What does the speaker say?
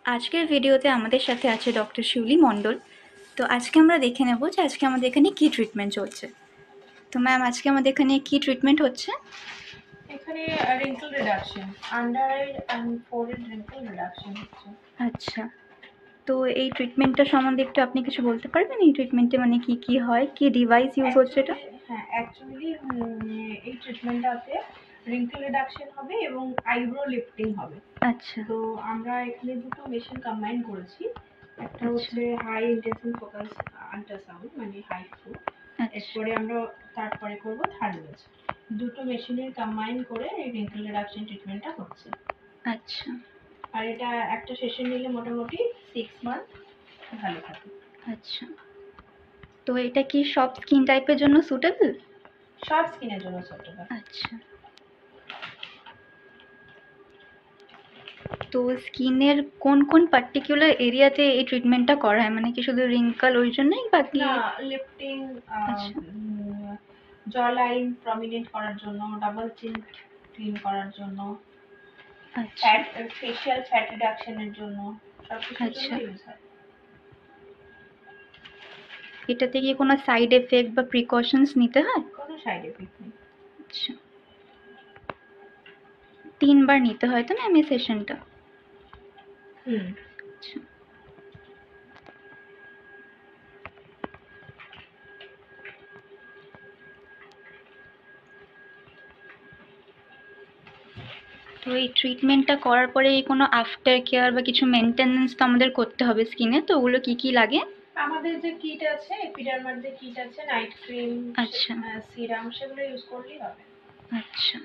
আজকের ভিডিওতে আমাদের সাথে আছে ডক্টর শিউলি মণ্ডল। তো আজকে আমরা দেখে নেব যে আজকে আমাদের এখানে কী ট্রিটমেন্ট চলছে। তো ম্যাম, আজকে আমাদের এখানে কী ট্রিটমেন্ট হচ্ছে? এখানে wrinkle reduction, under eye and forehead wrinkle reduction হচ্ছে। আচ্ছা, তো এই ট্রিটমেন্টটা সম্বন্ধে একটু আপনি কিছু বলতে পারবেন? এই ট্রিটমেন্টে মানে কি কি হয়, কি ডিভাইস ইউজ হচ্ছে এটা? হ্যাঁ, অ্যাকচুয়ালি এই ট্রিটমেন্টটাতে রিঙ্কেল রিডাকশন হবে এবং আইব্রো লিফটিং হবে। আচ্ছা তো আমরা এখানে দুটো মেশিন কম্বাইন করেছি। একটা আচ্ছা হচ্ছে হাই ইন্টেনসিভ ফোকাস আল্ট্রাসাউন্ড, মানে হাই ফ্লো। আচ্ছা এরপরে আমরা তারপরে করব থার্মাল। দুটো মেশিনের কম্বাইন করে এই রিঙ্কেল রিডাকশন ট্রিটমেন্টটা হচ্ছে। আচ্ছা আর এটা একটা সেশন নিলে মোটামুটি 6 মান্থ ভালো থাকে। আচ্ছা, তো এটা কি সব স্কিন টাইপের জন্য সুটেবল? সব স্কিনের জন্য সুটেবল। আচ্ছা, তো স্কিনের কোন কোন পার্টিকুলার এরিয়াতে এই ট্রিটমেন্টটা করা হয়? মানে কি শুধু রিঙ্কল ওই জন্যই, বাকি? না, লিফটিং, আচ্ছা জ লাইন প্রমিনেন্ট করার জন্য, ডাবল চিন ক্লিন করার জন্য, আচ্ছা ফেশিয়াল ফ্যাট রিডাকশনের জন্য, সবকিছুর জন্য আচ্ছা, ইউজ হয়। এটাতে কি কোনো সাইড এফেক্ট বা প্রিকশনস নিতে হয়? কোনো সাইড এফেক্ট নেই। আচ্ছা, 3 বার নিতে হয় তো ম্যাম এই সেশনটা? হুম। আচ্ছা, তো এই ট্রিটমেন্টটা করার পরে কোনো আফটার কেয়ার বা কিছু মেনটেনেন্স তো আমাদের করতে হবে স্কিনে, তো ওগুলো কি কি লাগে? আমাদের যে কিট আছে, এপিডার্মার যে কিট আছে, নাইট ক্রিম, আচ্ছা সিরাম, সেগুলো ইউজ করলেই হবে। আচ্ছা,